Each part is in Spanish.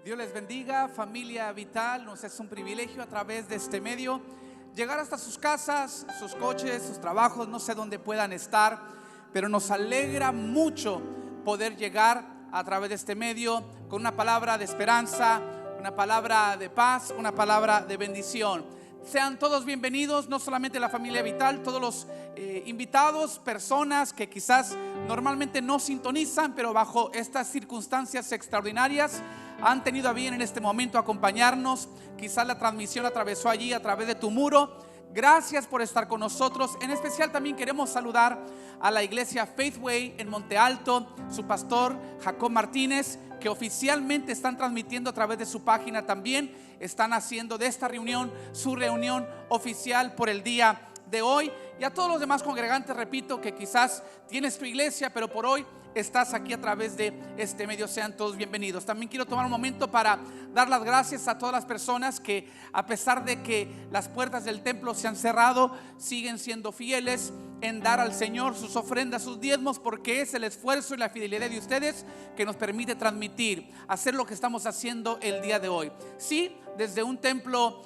Dios les bendiga, familia Vital. Nos es un privilegio a través de este medio llegar hasta sus casas, sus coches, sus trabajos, no sé dónde puedan estar, pero nos alegra mucho poder llegar a través de este medio con una palabra de esperanza, una palabra de paz, una palabra de bendición. Sean todos bienvenidos, no solamente la familia Vital, todos los invitados, personas que quizás normalmente no sintonizan, pero bajo estas circunstancias extraordinarias han tenido a bien en este momento acompañarnos. Quizás la transmisión atravesó allí a través de tu muro. Gracias por estar con nosotros. En especial también queremos saludar a la iglesia Faithway en Monte Alto, su pastor Jacob Martínez, que oficialmente están transmitiendo a través de su página también. Están haciendo de esta reunión su reunión oficial por el día de hoy. Y a todos los demás congregantes, repito, que quizás tienes tu iglesia, pero por hoy estás aquí a través de este medio. Sean todos bienvenidos. También quiero tomar un momento para dar las gracias a todas las personas que, a pesar de que las puertas del templo se han cerrado, siguen siendo fieles en dar al Señor sus ofrendas, sus diezmos, porque es el esfuerzo y la fidelidad de ustedes que nos permite transmitir, hacer lo que estamos haciendo el día de hoy. Sí, desde un templo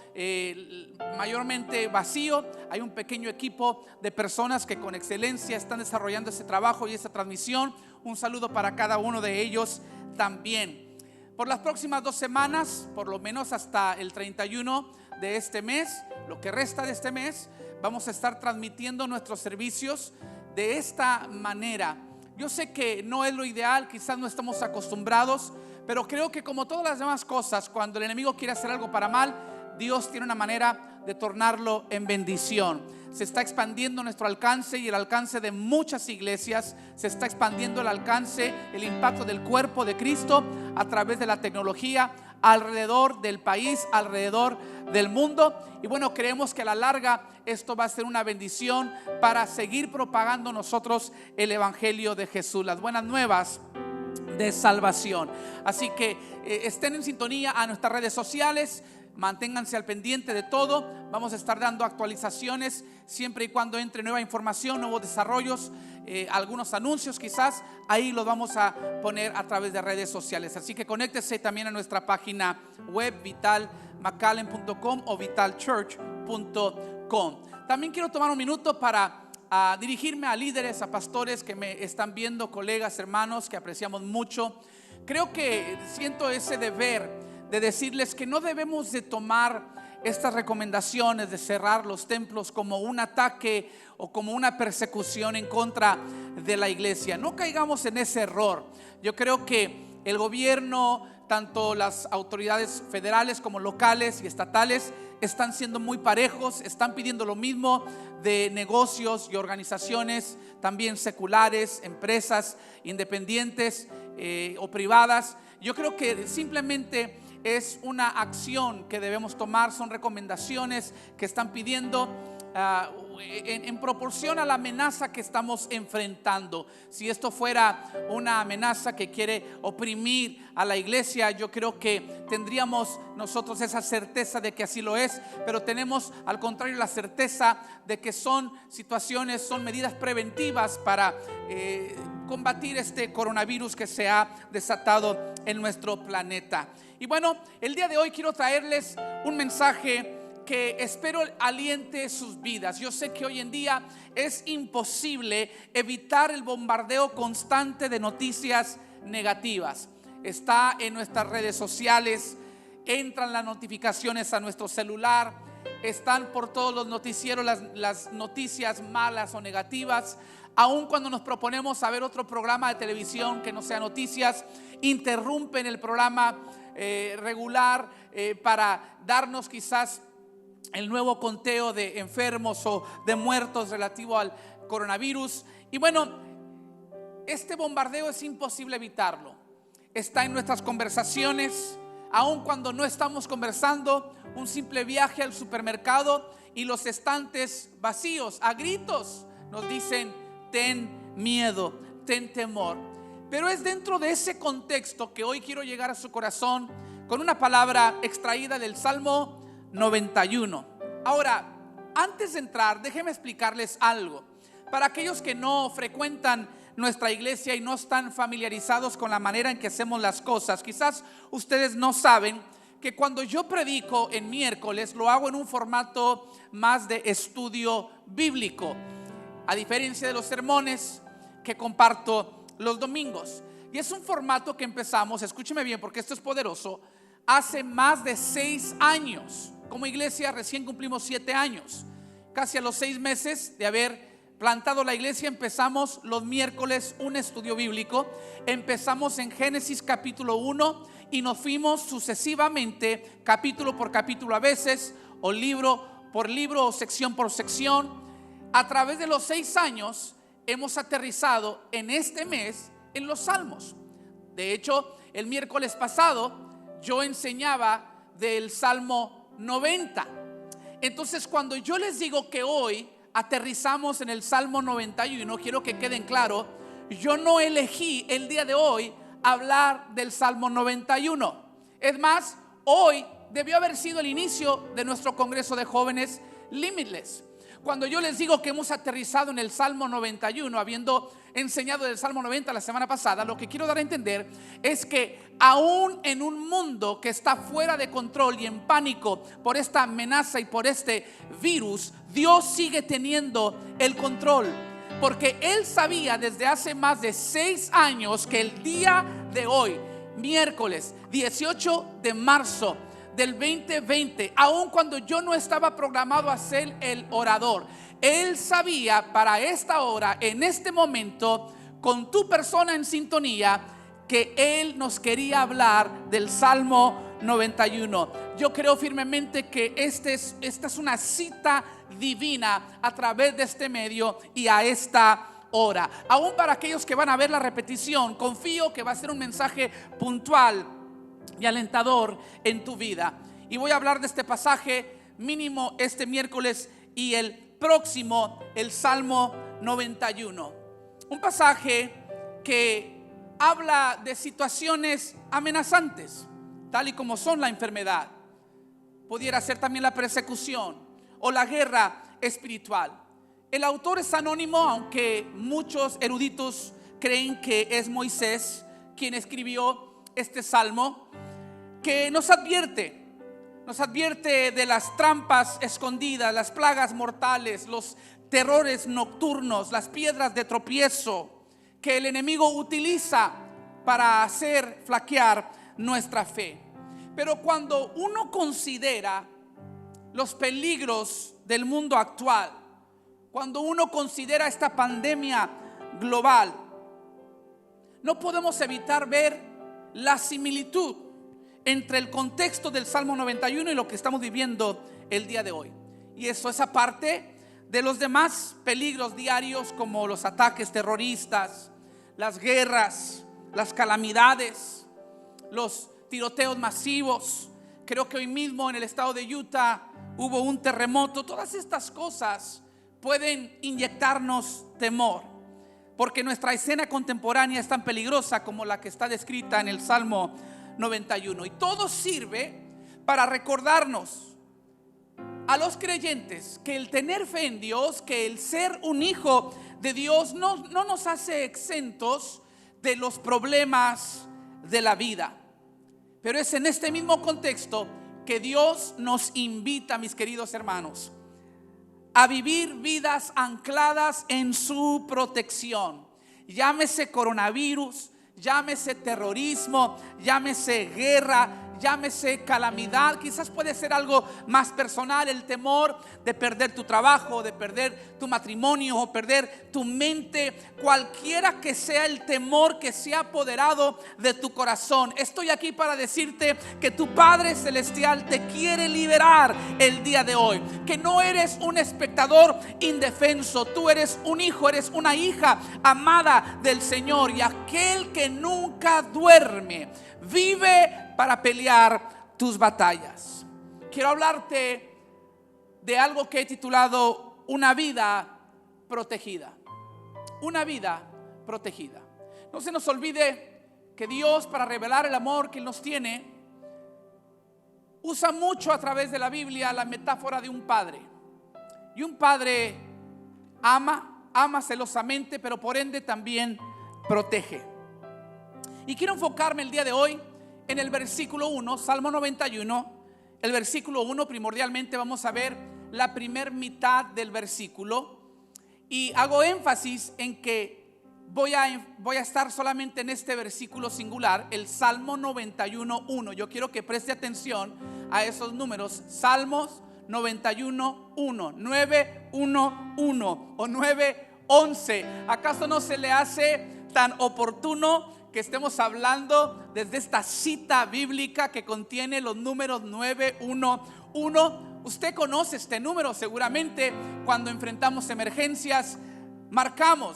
mayormente vacío, hay un pequeño equipo de personas que con excelencia están desarrollando ese trabajo y esa transmisión. Un saludo para cada uno de ellos también. Por las próximas 2 semanas, por lo menos hasta el 31 de este mes, lo que resta de este mes, vamos a estar transmitiendo nuestros servicios de esta manera. Yo sé que no es lo ideal, quizás no estamos acostumbrados, pero creo que como todas las demás cosas, cuando el enemigo quiere hacer algo para mal, Dios tiene una manera de tornarlo en bendición. Se está expandiendo nuestro alcance y el alcance de muchas iglesias. Se está expandiendo el alcance, el impacto del cuerpo de Cristo a través de la tecnología alrededor del país, alrededor del mundo. Y bueno, creemos que a la larga esto va a ser una bendición para seguir propagando nosotros el evangelio de Jesús, las buenas nuevas de salvación. Así que estén en sintonía a nuestras redes sociales. Manténganse al pendiente de todo. Vamos a estar dando actualizaciones siempre y cuando entre nueva información, nuevos desarrollos, algunos anuncios quizás. Ahí los vamos a poner a través de redes sociales. Así que conéctese también a nuestra página web vitalmcallen.com o vitalchurch.com. También quiero tomar un minuto para dirigirme a líderes, a pastores que me están viendo, colegas, hermanos que apreciamos mucho. Creo que siento ese deber de decirles que no debemos de tomar estas recomendaciones de cerrar los templos como un ataque o como una persecución en contra de la iglesia. No caigamos en ese error. Yo creo que el gobierno, tanto las autoridades federales como locales y estatales, están siendo muy parejos, están pidiendo lo mismo de negocios y organizaciones también seculares, empresas independientes o privadas. Yo creo que simplemente es una acción que debemos tomar, son recomendaciones que están pidiendo en proporción a la amenaza que estamos enfrentando. Si esto fuera una amenaza que quiere oprimir a la iglesia, yo creo que tendríamos nosotros esa certeza de que así lo es, pero tenemos al contrario la certeza de que son situaciones, son medidas preventivas para combatir este coronavirus que se ha desatado en nuestro planeta. Y bueno, el día de hoy quiero traerles un mensaje que espero aliente sus vidas. Yo sé que hoy en día es imposible evitar el bombardeo constante de noticias negativas. Está en nuestras redes sociales, entran las notificaciones a nuestro celular, están por todos los noticieros las noticias malas o negativas. Aun cuando nos proponemos a ver otro programa de televisión que no sea noticias, interrumpen el programa regular para darnos quizás el nuevo conteo de enfermos o de muertos relativo al coronavirus. Y bueno, este bombardeo es imposible evitarlo. Está en nuestras conversaciones, aun cuando no estamos conversando. Un simple viaje al supermercado y los estantes vacíos, a gritos nos dicen: ten miedo, ten temor. Pero es dentro de ese contexto que hoy quiero llegar a su corazón con una palabra extraída del Salmo 91. Ahora, antes de entrar, déjenme explicarles algo. Para aquellos que no frecuentan nuestra iglesia y no están familiarizados con la manera en que hacemos las cosas, quizás ustedes no saben que cuando yo predico en miércoles lo hago en un formato más de estudio bíblico, a diferencia de los sermones que comparto los domingos. Y es un formato que empezamos, escúcheme bien porque esto es poderoso, hace más de 6 años. Como iglesia recién cumplimos 7 años. Casi a los 6 meses de haber plantado la iglesia empezamos los miércoles un estudio bíblico. Empezamos en Génesis capítulo 1 y nos fuimos sucesivamente capítulo por capítulo a veces, o libro por libro o sección por sección. A través de los 6 años hemos aterrizado en este mes en los Salmos. De hecho, el miércoles pasado yo enseñaba del Salmo 90. Entonces, cuando yo les digo que hoy aterrizamos en el Salmo 91, quiero que queden claro, yo no elegí el día de hoy hablar del Salmo 91. Es más, hoy debió haber sido el inicio de nuestro Congreso de Jóvenes Limitless. Cuando yo les digo que hemos aterrizado en el Salmo 91, habiendo enseñado del Salmo 90 la semana pasada, lo que quiero dar a entender es que aún en un mundo que está fuera de control y en pánico por esta amenaza y por este virus, Dios sigue teniendo el control. Porque Él sabía desde hace más de 6 años que el día de hoy, miércoles 18 de marzo del 2020, aun cuando yo no estaba programado a ser el orador, Él sabía para esta hora, en este momento, con tu persona en sintonía, que Él nos quería hablar del Salmo 91. Yo creo firmemente que esta es una cita divina a través de este medio y a esta hora. Aún para aquellos que van a ver la repetición, confío que va a ser un mensaje puntual y alentador en tu vida. Y voy a hablar de este pasaje mínimo este miércoles y el próximo, el Salmo 91. Un pasaje que habla de situaciones amenazantes, tal y como son la enfermedad, pudiera ser también la persecución o la guerra espiritual. El autor es anónimo, aunque muchos eruditos creen que es Moisés quien escribió este salmo, que nos advierte de las trampas escondidas, las plagas mortales, los terrores nocturnos, las piedras de tropiezo que el enemigo utiliza para hacer flaquear nuestra fe. Pero cuando uno considera los peligros del mundo actual, cuando uno considera esta pandemia global, no podemos evitar ver la similitud entre el contexto del Salmo 91 y lo que estamos viviendo el día de hoy. Y eso es aparte de los demás peligros diarios como los ataques terroristas, las guerras, las calamidades, los tiroteos masivos. Creo que hoy mismo en el estado de Utah hubo un terremoto. Todas estas cosas pueden inyectarnos temor, porque nuestra escena contemporánea es tan peligrosa como la que está descrita en el Salmo 91. Y todo sirve para recordarnos a los creyentes que el tener fe en Dios, que el ser un hijo de Dios no nos hace exentos de los problemas de la vida. Pero es en este mismo contexto que Dios nos invita, mis queridos hermanos, a vivir vidas ancladas en su protección. Llámese coronavirus, llámese terrorismo, llámese guerra, llámese calamidad. Quizás puede ser algo más personal, el temor de perder tu trabajo, de perder tu matrimonio o perder tu mente. Cualquiera que sea el temor que se ha apoderado de tu corazón, estoy aquí para decirte que tu Padre Celestial te quiere liberar el día de hoy. Que no eres un espectador indefenso, tú eres un hijo, eres una hija amada del Señor. Y aquel que nunca duerme vive para pelear tus batallas. Quiero hablarte de algo que he titulado una vida protegida. Una vida protegida. No se nos olvide que Dios, para revelar el amor que Él nos tiene, usa mucho a través de la Biblia la metáfora de un padre. Y un padre ama ama celosamente, pero por ende también protege. Y quiero enfocarme el día de hoy en el versículo 1, Salmo 91. El versículo 1 primordialmente vamos a ver la primer mitad del versículo. Y hago énfasis en que voy a estar solamente en este versículo singular, el Salmo 91:1. Yo quiero que preste atención a esos números. Salmos 91:1, 9:1:1 o 9:11. ¿Acaso no se le hace tan oportuno que estemos hablando desde esta cita bíblica que contiene los números 9:1:1? Usted conoce este número seguramente. Cuando enfrentamos emergencias,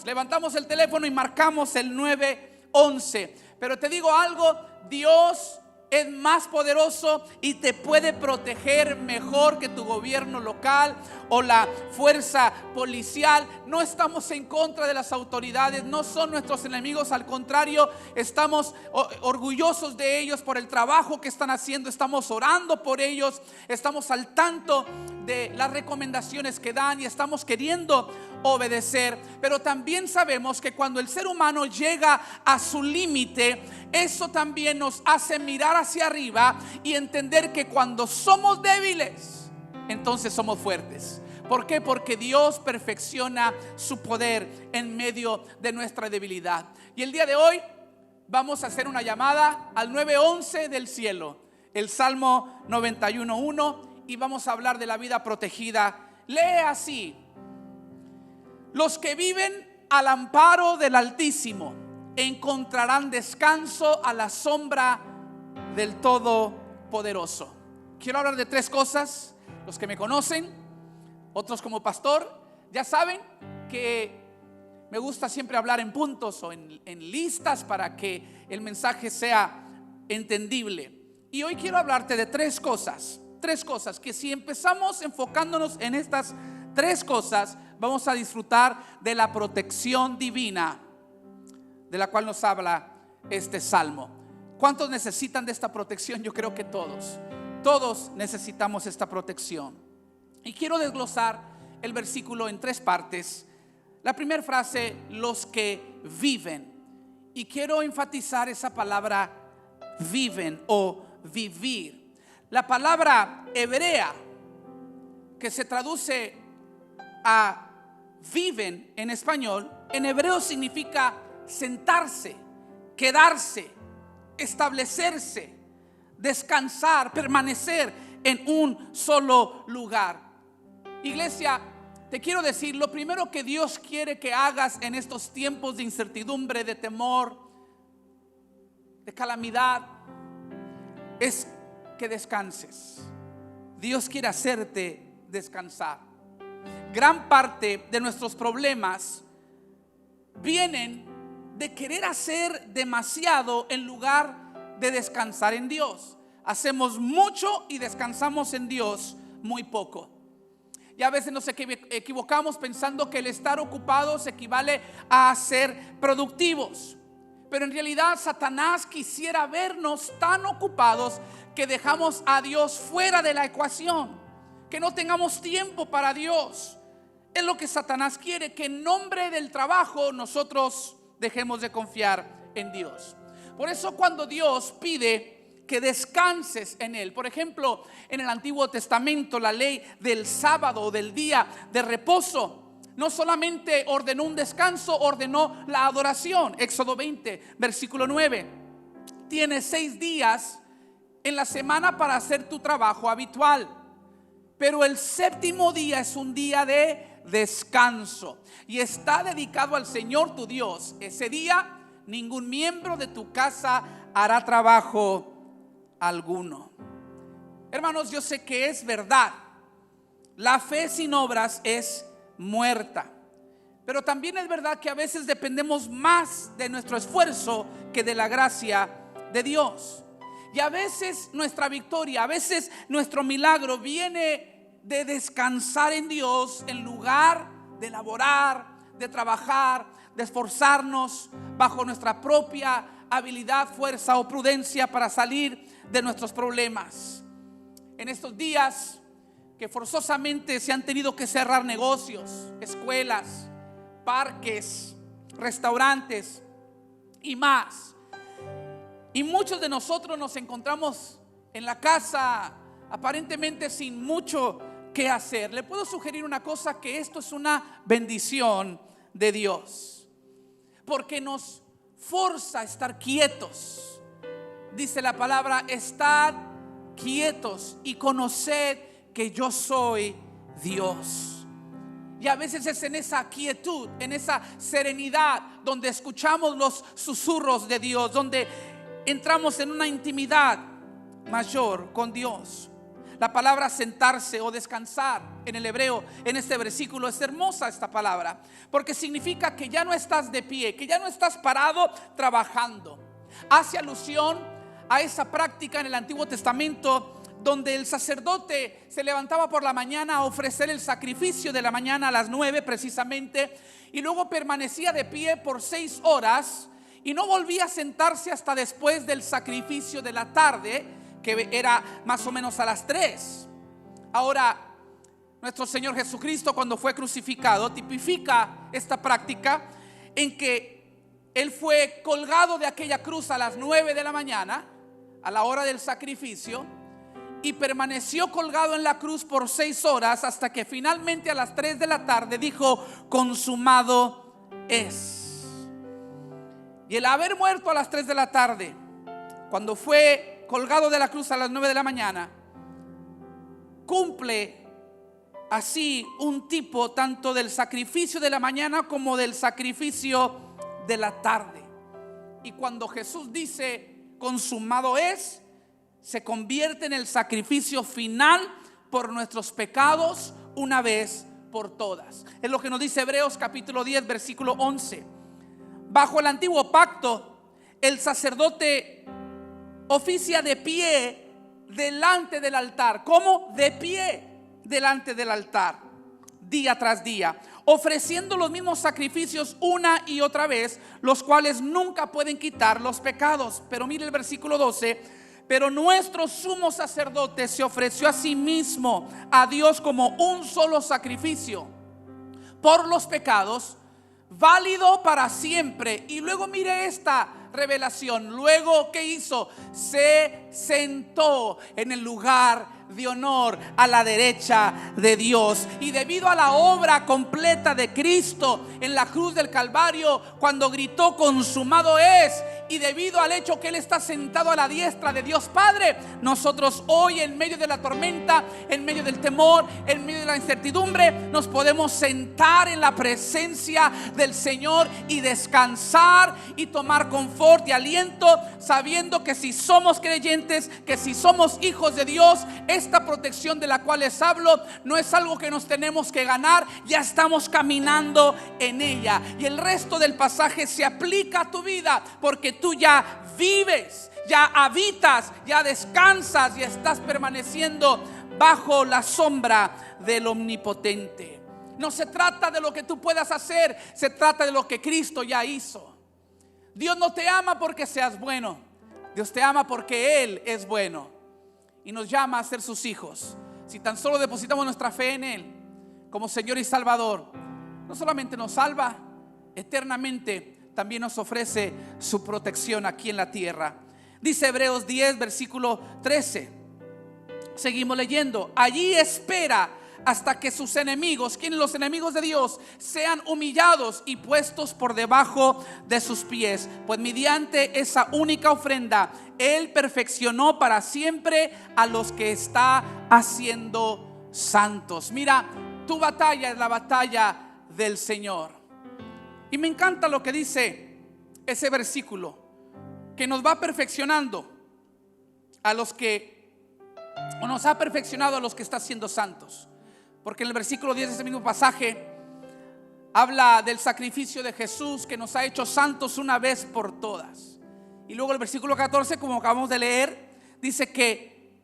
levantamos el teléfono y marcamos el 911. Pero te digo algo, Dios es más poderoso y te puede proteger mejor que tu gobierno local o la fuerza policial. No estamos en contra de las autoridades, no son nuestros enemigos, al contrario, estamos orgullosos de ellos por el trabajo que están haciendo, estamos orando por ellos, estamos al tanto de las recomendaciones que dan y estamos queriendo obedecer. Pero también sabemos que cuando el ser humano llega a su límite, eso también nos hace mirar hacia arriba y entender que cuando somos débiles, entonces somos fuertes. ¿Por qué? Porque Dios perfecciona su poder en medio de nuestra debilidad. Y el día de hoy vamos a hacer una llamada al 911 del cielo, el Salmo 91:1, y vamos a hablar de la vida protegida. Lee así: los que viven al amparo del Altísimo encontrarán descanso a la sombra del Todopoderoso. Quiero hablar de tres cosas. Los que me conocen, otros como pastor, ya saben que me gusta siempre hablar en puntos o en listas para que el mensaje sea entendible. Y hoy quiero hablarte de tres cosas que si empezamos enfocándonos en estas tres cosas, vamos a disfrutar de la protección divina de la cual nos habla este salmo. ¿Cuántos necesitan de esta protección? Yo creo que todos necesitamos esta protección. Y quiero desglosar el versículo en tres partes. La primera frase, los que viven, y quiero enfatizar esa palabra viven o vivir. La palabra hebrea que se traduce a viven en español, en hebreo significa sentarse, quedarse, establecerse, descansar, permanecer en un solo lugar. Iglesia, te quiero decir, lo primero que Dios quiere que hagas en estos tiempos de incertidumbre, de temor, de calamidad, es que descanses. Dios quiere hacerte descansar. Gran parte de nuestros problemas vienen de querer hacer demasiado en lugar de descansar en Dios. Hacemos mucho y descansamos en Dios muy poco. Y a veces nos equivocamos pensando que el estar ocupados equivale a ser productivos. Pero en realidad Satanás quisiera vernos tan ocupados que dejamos a Dios fuera de la ecuación, que no tengamos tiempo para Dios. Es lo que Satanás quiere, que en nombre del trabajo nosotros dejemos de confiar en Dios. Por eso cuando Dios pide que descanses en Él, por ejemplo, en el Antiguo Testamento, la ley del sábado o del día de reposo, no solamente ordenó un descanso, ordenó la adoración. Éxodo 20, versículo 9. Tienes 6 días en la semana para hacer tu trabajo habitual, pero el séptimo día es un día de descanso y está dedicado al Señor tu Dios. Ese día ningún miembro de tu casa hará trabajo alguno. Hermanos, yo sé que es verdad, la fe sin obras es muerta, pero también es verdad que a veces dependemos más de nuestro esfuerzo que de la gracia de Dios. Y a veces nuestra victoria, a veces nuestro milagro viene de descansar en Dios en lugar de laborar, de trabajar, de esforzarnos bajo nuestra propia habilidad, fuerza o prudencia para salir de nuestros problemas. En estos días que forzosamente se han tenido que cerrar negocios, escuelas, parques, restaurantes y más. Y muchos de nosotros nos encontramos en la casa aparentemente sin mucho que hacer. Le puedo sugerir una cosa, que esto es una bendición de Dios, porque nos forza a estar quietos. Dice la palabra: estad quietos y conoced que yo soy Dios. Y a veces es en esa quietud, en esa serenidad, donde escuchamos los susurros de Dios, donde entramos en una intimidad mayor con Dios. La palabra sentarse o descansar en el hebreo, en este versículo, es hermosa esta palabra, porque significa que ya no estás de pie, que ya no estás parado trabajando. Hace alusión a esa práctica en el Antiguo Testamento, donde el sacerdote se levantaba por la mañana a ofrecer el sacrificio de la mañana a las 9 precisamente, y luego permanecía de pie por 6 horas y no volvía a sentarse hasta después del sacrificio de la tarde, que era más o menos a las 3. Ahora, nuestro Señor Jesucristo, cuando fue crucificado, tipifica esta práctica en que Él fue colgado de aquella cruz a las 9 de la mañana, a la hora del sacrificio, y permaneció colgado en la cruz por 6 horas, hasta que finalmente a las 3 de la tarde dijo: consumado es. Y el haber muerto a las 3 de la tarde, cuando fue colgado de la cruz a las 9 de la mañana, cumple así un tipo tanto del sacrificio de la mañana como del sacrificio de la tarde. Y cuando Jesús dice consumado es, se convierte en el sacrificio final por nuestros pecados una vez por todas. Es lo que nos dice Hebreos capítulo 10 versículo 11. Bajo el antiguo pacto, el sacerdote oficia de pie delante del altar. ¿Cómo? De pie delante del altar, día tras día, ofreciendo los mismos sacrificios una y otra vez, los cuales nunca pueden quitar los pecados. Pero mire el versículo 12: pero nuestro sumo sacerdote se ofreció a sí mismo a Dios como un solo sacrificio por los pecados, válido para siempre. Y luego mire esta revelación. Luego, ¿qué hizo? Se sentó en el lugar de honor a la derecha de Dios. Y debido a la obra completa de Cristo en la cruz del Calvario, cuando gritó consumado es, y debido al hecho que Él está sentado a la diestra de Dios Padre, nosotros hoy, en medio de la tormenta, en medio del temor, en medio de la incertidumbre, nos podemos sentar en la presencia del Señor y descansar y tomar confort y aliento, sabiendo que si somos creyentes, que si somos hijos de Dios, esta protección de la cual les hablo no es algo que nos tenemos que ganar, ya estamos caminando en ella. Y el resto del pasaje se aplica a tu vida, porque tú ya vives, ya habitas, ya descansas y estás permaneciendo bajo la sombra del Omnipotente. No se trata de lo que tú puedas hacer, se trata de lo que Cristo ya hizo. Dios no te ama porque seas bueno, Dios te ama porque Él es bueno y nos llama a ser sus hijos. Si tan solo depositamos nuestra fe en Él como Señor y Salvador, no solamente nos salva eternamente, también nos ofrece su protección aquí en la tierra. Dice Hebreos 10 versículo 13. Seguimos leyendo: allí espera hasta que sus enemigos, quienes los enemigos de Dios, sean humillados y puestos por debajo de sus pies, pues mediante esa única ofrenda Él perfeccionó para siempre a los que está haciendo santos. Mira, tu batalla es la batalla del Señor. Y me encanta lo que dice ese versículo, que nos va perfeccionando a los que, o nos ha perfeccionado a los que está haciendo santos. Porque en el versículo 10 de ese mismo pasaje habla del sacrificio de Jesús, que nos ha hecho santos una vez por todas. Y luego el versículo 14, como acabamos de leer, dice que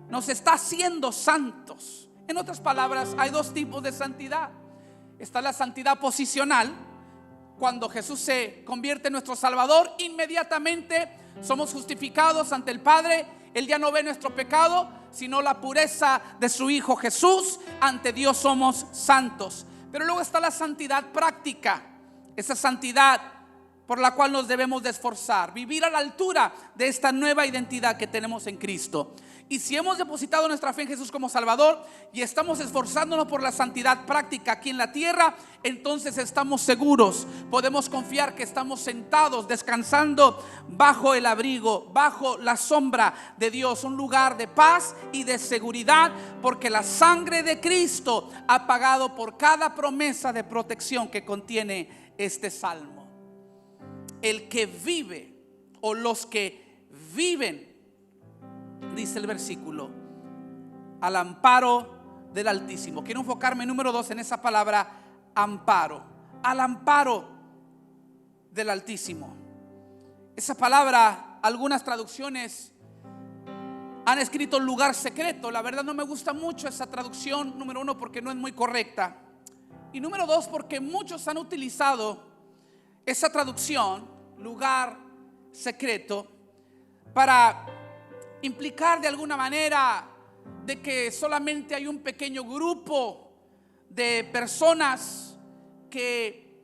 nos está haciendo santos. En otras palabras, hay dos tipos de santidad. Está la santidad posicional. Cuando Jesús se convierte en nuestro Salvador, inmediatamente somos justificados ante el Padre. Él ya no ve nuestro pecado, sino la pureza de su Hijo Jesús. Ante Dios somos santos. Pero luego está la santidad práctica, esa santidad por la cual nos debemos de esforzar, vivir a la altura de esta nueva identidad que tenemos en Cristo. Y si hemos depositado nuestra fe en Jesús como Salvador y estamos esforzándonos por la santidad práctica aquí en la tierra, entonces estamos seguros, podemos confiar que estamos sentados, descansando bajo el abrigo, bajo la sombra de Dios, un lugar de paz y de seguridad, porque la sangre de Cristo ha pagado por cada promesa de protección que contiene este salmo. El que vive, o los que viven, dice el versículo, al amparo del Altísimo. Quiero enfocarme, número 2, en esa palabra amparo. Al amparo del Altísimo. Esa palabra, algunas traducciones han escrito lugar secreto. La verdad no me gusta mucho esa traducción, número 1, porque no es muy correcta, y número 2, porque muchos han utilizado esa traducción, lugar secreto, para implicar de alguna manera de que solamente hay un pequeño grupo de personas que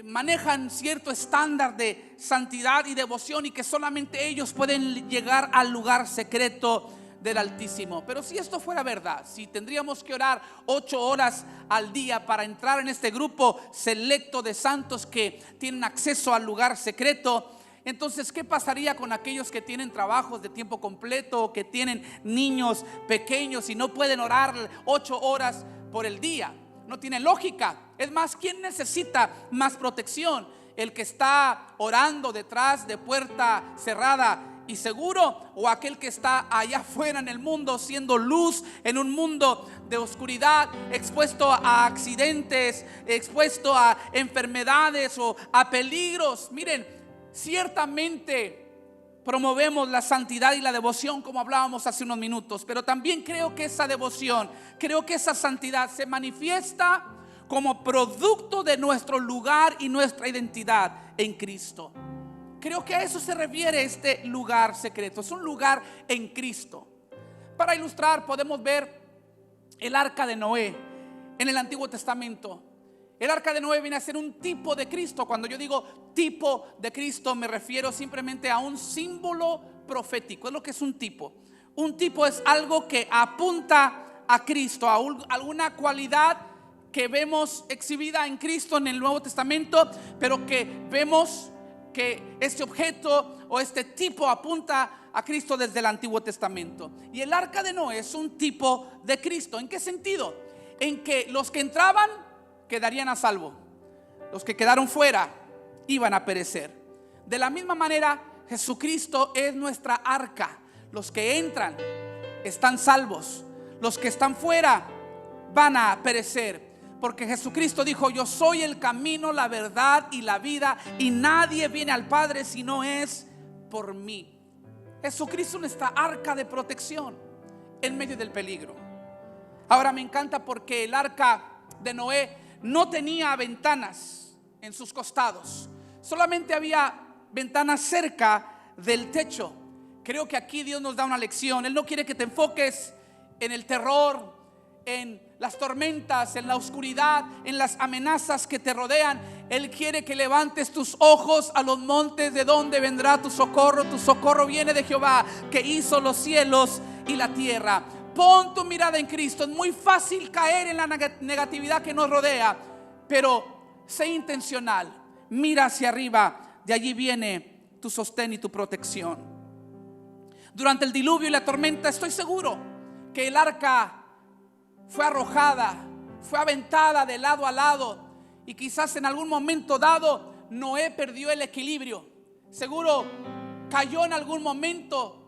manejan cierto estándar de santidad y devoción, y que solamente ellos pueden llegar al lugar secreto del Altísimo. Pero si esto fuera verdad, si tendríamos que orar 8 horas al día para entrar en este grupo selecto de santos que tienen acceso al lugar secreto, entonces ¿qué pasaría con aquellos que tienen trabajos de tiempo completo, o que tienen niños pequeños y no pueden orar 8 horas por el día? No tiene lógica. Es más, ¿quién necesita más protección? ¿El que está orando detrás de puerta cerrada y seguro, o aquel que está allá afuera en el mundo, siendo luz en un mundo de oscuridad, expuesto a accidentes, expuesto a enfermedades o a peligros? Miren, ciertamente promovemos la santidad y la devoción, como hablábamos hace unos minutos, pero también creo que esa devoción, creo que esa santidad se manifiesta como producto de nuestro lugar y nuestra identidad en Cristo. Creo que a eso se refiere este lugar secreto. Es un lugar en Cristo. Para ilustrar, podemos ver el arca de Noé en el Antiguo Testamento. El arca de Noé viene a ser un tipo de Cristo. Cuando yo digo tipo de Cristo, me refiero simplemente a un símbolo profético. Es lo que es un tipo. Un tipo es algo que apunta a Cristo, a alguna cualidad que vemos exhibida en Cristo en el Nuevo Testamento, pero que vemos que este objeto o este tipo apunta a Cristo desde el Antiguo Testamento. Y el arca de Noé es un tipo de Cristo. ¿En qué sentido? En que los que entraban quedarían a salvo, los que quedaron fuera iban a perecer. De la misma manera, Jesucristo es nuestra arca. Los que entran están salvos, los que están fuera van a perecer. Porque Jesucristo dijo: yo soy el camino, la verdad y la vida, y nadie viene al Padre si no es por mí. Jesucristo es nuestra arca de protección en medio del peligro. Ahora me encanta porque el arca de Noé no tenía ventanas en sus costados, solamente había ventanas cerca del techo. Creo que aquí Dios nos da una lección. Él no quiere que te enfoques en el terror, en las tormentas, en la oscuridad, en las amenazas que te rodean. Él quiere que levantes tus ojos a los montes, de donde vendrá tu socorro. Tu socorro viene de Jehová, que hizo los cielos y la tierra. Pon tu mirada en Cristo. Es muy fácil caer en la negatividad que nos rodea, pero sé intencional. Mira hacia arriba, de allí viene tu sostén y tu protección. Durante el diluvio y la tormenta, estoy seguro que el arca fue arrojada, fue aventada de lado a lado, y quizás en algún momento dado Noé perdió el equilibrio. Seguro cayó en algún momento,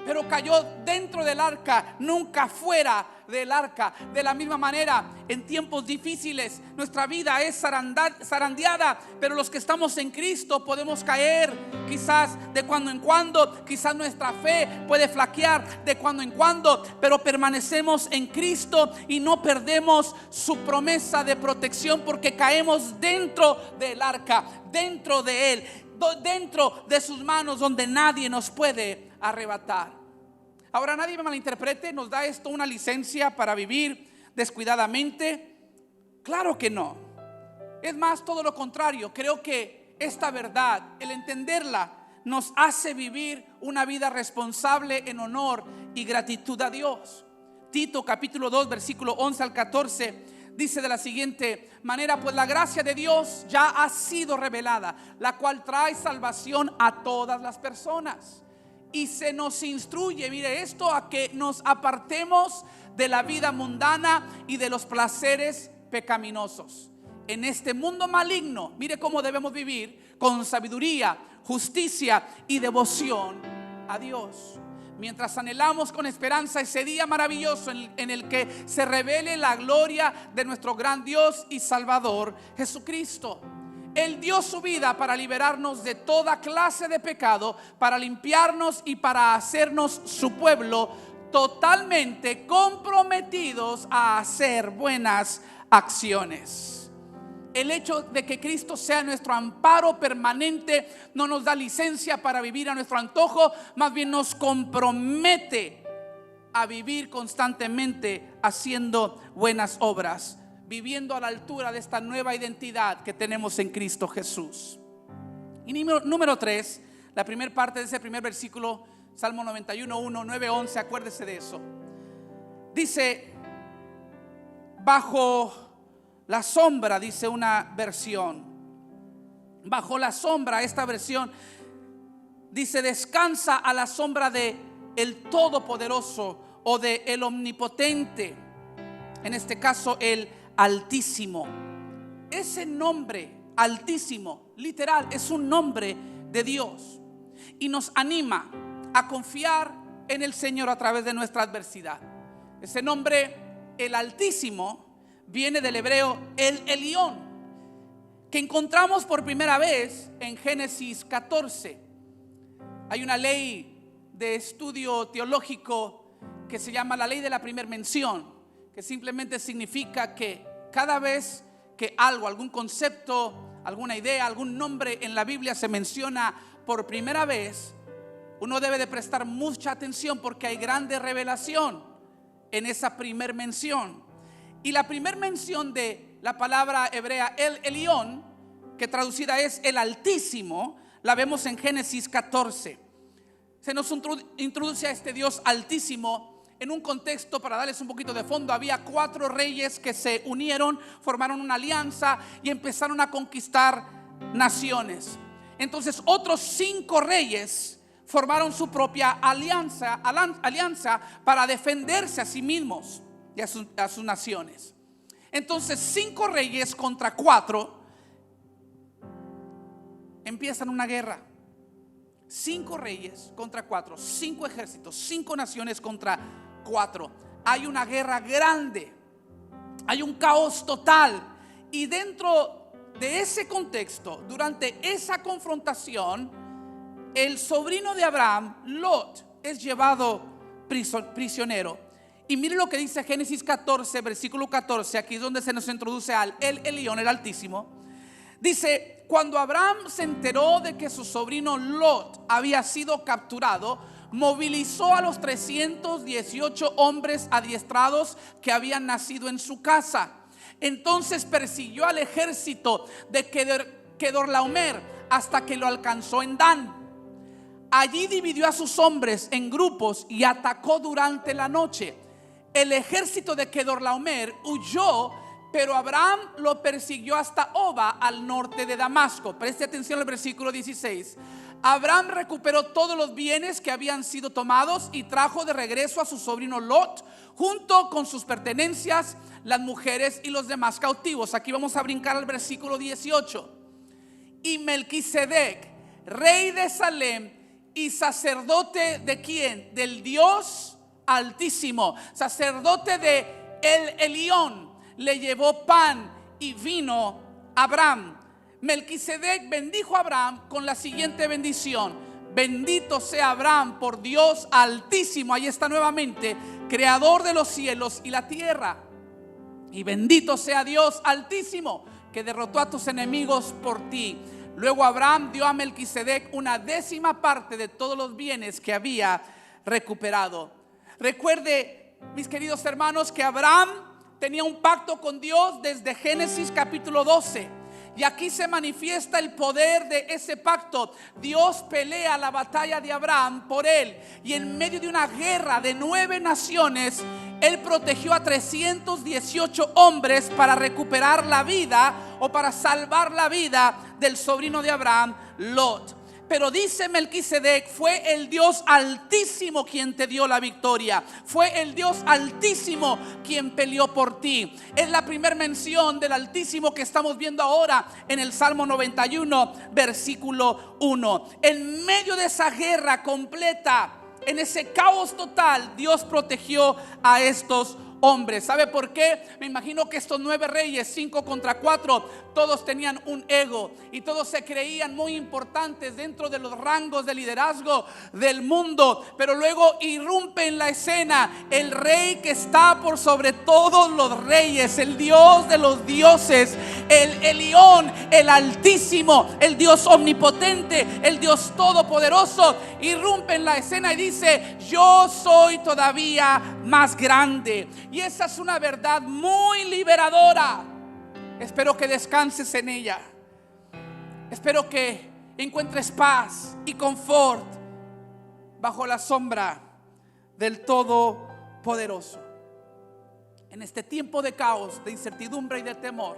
pero cayó dentro del arca, nunca fuera del arca. De la misma manera, en tiempos difíciles nuestra vida es zarandeada, pero los que estamos en Cristo podemos caer quizás de cuando en cuando. Quizás nuestra fe puede flaquear de cuando en cuando, pero permanecemos en Cristo y no perdemos su promesa de protección, porque caemos dentro del arca, dentro de Él, dentro de sus manos, donde nadie nos puede arrebatar. Ahora, nadie me malinterprete, nos da esto una licencia para vivir descuidadamente. Claro que no. Es más, todo lo contrario. Creo que esta verdad, el entenderla, nos hace vivir una vida responsable en honor y gratitud a Dios. Tito capítulo 2 versículo 11 al 14 dice de la siguiente manera: pues la gracia de Dios ya ha sido revelada, la cual trae salvación a todas las personas. Y se nos instruye, mire esto, a que nos apartemos de la vida mundana y de los placeres pecaminosos. En este mundo maligno, mire cómo debemos vivir con sabiduría, justicia y devoción a Dios. Mientras anhelamos con esperanza ese día maravilloso en el que se revele la gloria de nuestro gran Dios y Salvador Jesucristo. Él dio su vida para liberarnos de toda clase de pecado, para limpiarnos y para hacernos su pueblo, totalmente comprometidos a hacer buenas acciones. El hecho de que Cristo sea nuestro amparo permanente no nos da licencia para vivir a nuestro antojo, más bien nos compromete a vivir constantemente haciendo buenas obras, viviendo a la altura de esta nueva identidad que tenemos en Cristo Jesús. Y número 3, la primera parte de ese primer versículo, Salmo 91, 1, 9, 11, acuérdese de eso. Dice, bajo la sombra, dice una versión, bajo la sombra, esta versión dice, descansa a la sombra de el Todopoderoso o de el Omnipotente, en este caso el Altísimo. Ese nombre Altísimo, literal, es un nombre de Dios y nos anima a confiar en el Señor a través de nuestra adversidad. Ese nombre, el Altísimo, viene del hebreo el Elión, que encontramos por primera vez en Génesis 14. Hay una ley de estudio teológico que se llama la ley de la primera mención, que simplemente significa que cada vez que algo, algún concepto, alguna idea, algún nombre en la Biblia se menciona por primera vez, uno debe de prestar mucha atención porque hay grande revelación en esa primer mención. Y la primera mención de la palabra hebrea el Elión, que traducida es el Altísimo, la vemos en Génesis 14. Se nos introduce a este Dios Altísimo en un contexto, para darles un poquito de fondo. Había 4 reyes que se unieron, formaron una alianza y empezaron a conquistar naciones. Entonces otros 5 reyes formaron su propia alianza para defenderse a sí mismos y a sus naciones. Entonces 5 reyes contra 4 empiezan una guerra. 5 reyes contra 4, 5 ejércitos, 5 naciones contra 4. Hay una guerra grande, hay un caos total. Y dentro de ese contexto, durante esa confrontación, el sobrino de Abraham, Lot, es llevado prisionero. Y mire lo que dice Génesis 14, versículo 14. Aquí es donde se nos introduce al el Elión, el Altísimo. Dice, cuando Abraham se enteró de que su sobrino Lot había sido capturado, movilizó a los 318 hombres adiestrados que habían nacido en su casa. Entonces persiguió al ejército de Kedorlaomer hasta que lo alcanzó en Dan. Allí dividió a sus hombres en grupos y atacó durante la noche. El ejército de Kedorlaomer huyó, pero Abraham lo persiguió hasta Oba, al norte de Damasco. Preste atención al versículo 16. Abraham recuperó todos los bienes que habían sido tomados y trajo de regreso a su sobrino Lot, junto con sus pertenencias, las mujeres y los demás cautivos. Aquí vamos a brincar al versículo 18. Y Melquisedec, rey de Salem y sacerdote de ¿quién? Del Dios Altísimo, sacerdote de el Elión, le llevó pan y vino a Abraham. Melquisedec bendijo a Abraham con la siguiente bendición: bendito sea Abraham por Dios Altísimo, ahí está nuevamente, creador de los cielos y la tierra. Y bendito sea Dios Altísimo, que derrotó a tus enemigos por ti. Luego Abraham dio a Melquisedec una 10ª parte de todos los bienes que había recuperado. Recuerde, mis queridos hermanos, que Abraham tenía un pacto con Dios desde Génesis capítulo 12. Y aquí se manifiesta el poder de ese pacto. Dios pelea la batalla de Abraham por él. Y en medio de una guerra de 9 naciones, él protegió a 318 hombres para recuperar la vida o para salvar la vida del sobrino de Abraham, Lot. Pero dice Melquisedec, fue el Dios Altísimo quien te dio la victoria. Fue el Dios Altísimo quien peleó por ti. Es la primera mención del Altísimo que estamos viendo ahora en el Salmo 91, versículo 1. En medio de esa guerra completa, en ese caos total, Dios protegió a estos hombres. ¿Sabe por qué? Me imagino que estos 9 reyes, 5 contra 4, todos tenían un ego y todos se creían muy importantes dentro de los rangos de liderazgo del mundo. Pero luego irrumpe en la escena el rey que está por sobre todos los reyes, el Dios de los dioses, el Elión, el Altísimo, el Dios omnipotente, el Dios todopoderoso. Irrumpe en la escena y dice: yo soy todavía más grande. Y esa es una verdad muy liberadora. Espero que descanses en ella. Espero que encuentres paz y confort bajo la sombra del Todopoderoso. En este tiempo de caos, de incertidumbre y de temor,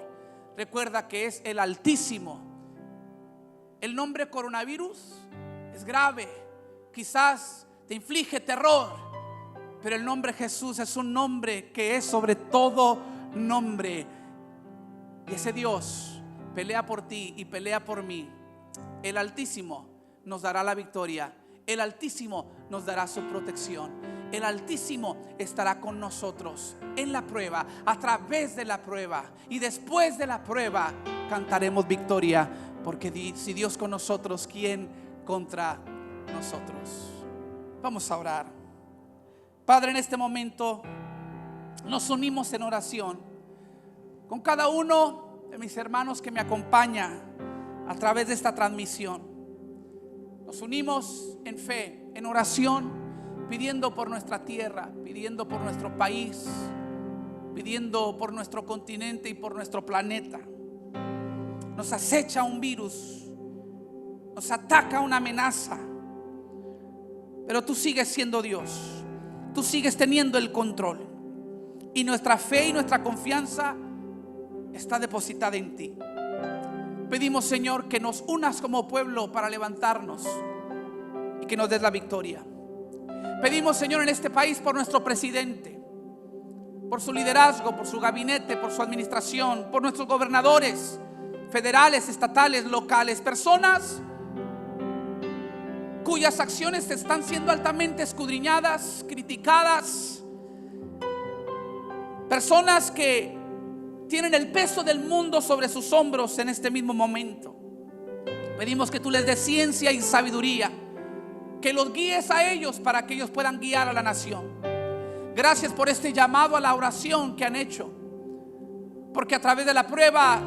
recuerda que es el Altísimo. El nombre coronavirus es grave, quizás te inflige terror, pero el nombre Jesús es un nombre que es sobre todo nombre. Y ese Dios pelea por ti y pelea por mí. El Altísimo nos dará la victoria. El Altísimo nos dará su protección. El Altísimo estará con nosotros en la prueba, a través de la prueba. Y después de la prueba cantaremos victoria. Porque si Dios con nosotros, ¿quién contra nosotros? Vamos a orar. Padre, en este momento nos unimos en oración con cada uno de mis hermanos que me acompaña a través de esta transmisión. Nos unimos en fe, en oración, pidiendo por nuestra tierra, pidiendo por nuestro país, pidiendo por nuestro continente y por nuestro planeta. Nos acecha un virus, nos ataca una amenaza, pero tú sigues siendo Dios, tú sigues teniendo el control, y nuestra fe y nuestra confianza está depositada en ti. Pedimos, Señor, que nos unas como pueblo para levantarnos y que nos des la victoria. Pedimos, Señor, en este país por nuestro presidente, por su liderazgo, por su gabinete, por su administración, por nuestros gobernadores federales, estatales, locales, personas cuyas acciones están siendo altamente escudriñadas, criticadas, personas que tienen el peso del mundo sobre sus hombros en este mismo momento. Pedimos que tú les des ciencia y sabiduría, que los guíes a ellos para que ellos puedan guiar a la nación. Gracias por este llamado a la oración que han hecho, porque a través de la prueba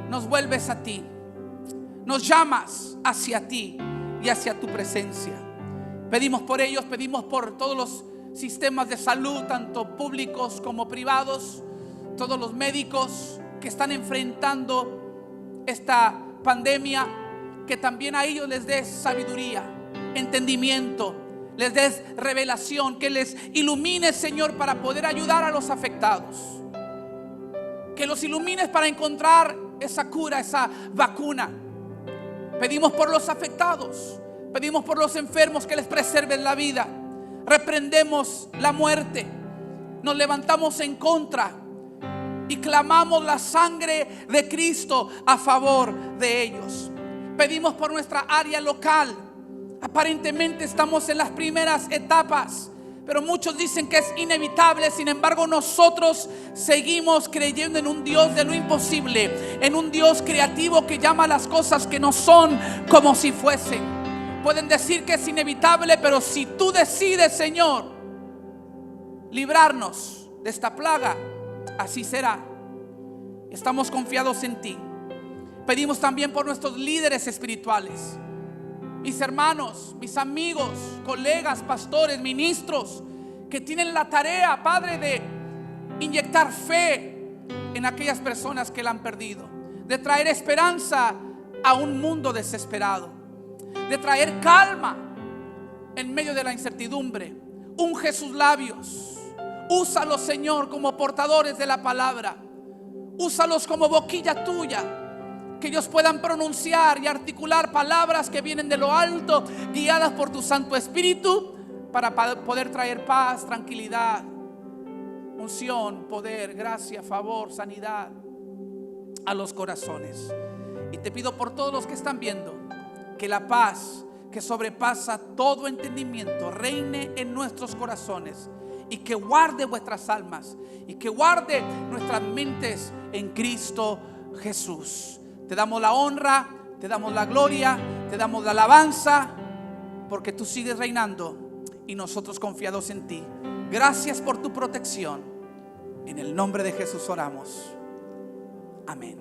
nos vuelves a ti, nos llamas hacia ti y hacia tu presencia. Pedimos por ellos, pedimos por todos los sistemas de salud, tanto públicos como privados, todos los médicos que están enfrentando esta pandemia, que también a ellos les des sabiduría, entendimiento, les des revelación, que les ilumines, Señor, para poder ayudar a los afectados, que los ilumines para encontrar esa cura, esa vacuna. Pedimos por los afectados, pedimos por los enfermos, que les preserven la vida. Reprendemos la muerte, nos levantamos en contra y clamamos la sangre de Cristo a favor de ellos. Pedimos por nuestra área local. Aparentemente estamos en las primeras etapas, pero muchos dicen que es inevitable. Sin embargo, nosotros seguimos creyendo en un Dios de lo imposible, en un Dios creativo que llama las cosas que no son como si fuesen. Pueden decir que es inevitable, pero si tú decides, Señor, librarnos de esta plaga, así será. Estamos confiados en ti. Pedimos también por nuestros líderes espirituales, mis hermanos, mis amigos, colegas, pastores, ministros, que tienen la tarea, Padre, de inyectar fe en aquellas personas que la han perdido, de traer esperanza a un mundo desesperado, de traer calma en medio de la incertidumbre. Unge sus labios, úsalos, Señor, como portadores de la palabra. Úsalos como boquilla tuya, que ellos puedan pronunciar y articular palabras que vienen de lo alto, guiadas por tu Santo Espíritu, para poder traer paz, tranquilidad, unción, poder, gracia, favor, sanidad a los corazones. Y te pido por todos los que están viendo, que la paz que sobrepasa todo entendimiento reine en nuestros corazones, y que guarde vuestras almas, y que guarde nuestras mentes en Cristo Jesús. Te damos la honra, te damos la gloria, te damos la alabanza, porque tú sigues reinando y nosotros confiados en ti. Gracias por tu protección. En el nombre de Jesús oramos. Amén.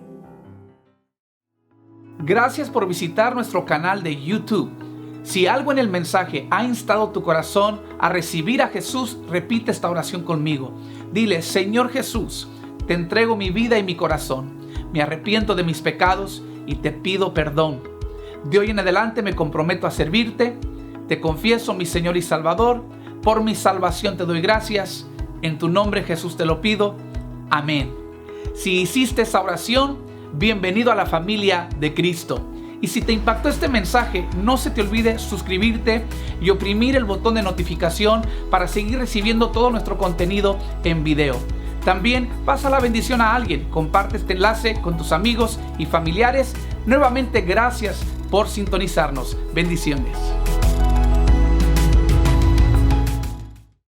Gracias por visitar nuestro canal de YouTube. Si algo en el mensaje ha instado tu corazón a recibir a Jesús, repite esta oración conmigo. Dile: Señor Jesús, te entrego mi vida y mi corazón. Me arrepiento de mis pecados y te pido perdón. De hoy en adelante me comprometo a servirte. Te confieso, mi Señor y Salvador. Por mi salvación te doy gracias. En tu nombre, Jesús, te lo pido. Amén. Si hiciste esa oración, bienvenido a la familia de Cristo. Y si te impactó este mensaje, no se te olvide suscribirte y oprimir el botón de notificación para seguir recibiendo todo nuestro contenido en video. También pasa la bendición a alguien, comparte este enlace con tus amigos y familiares. Nuevamente, gracias por sintonizarnos. Bendiciones.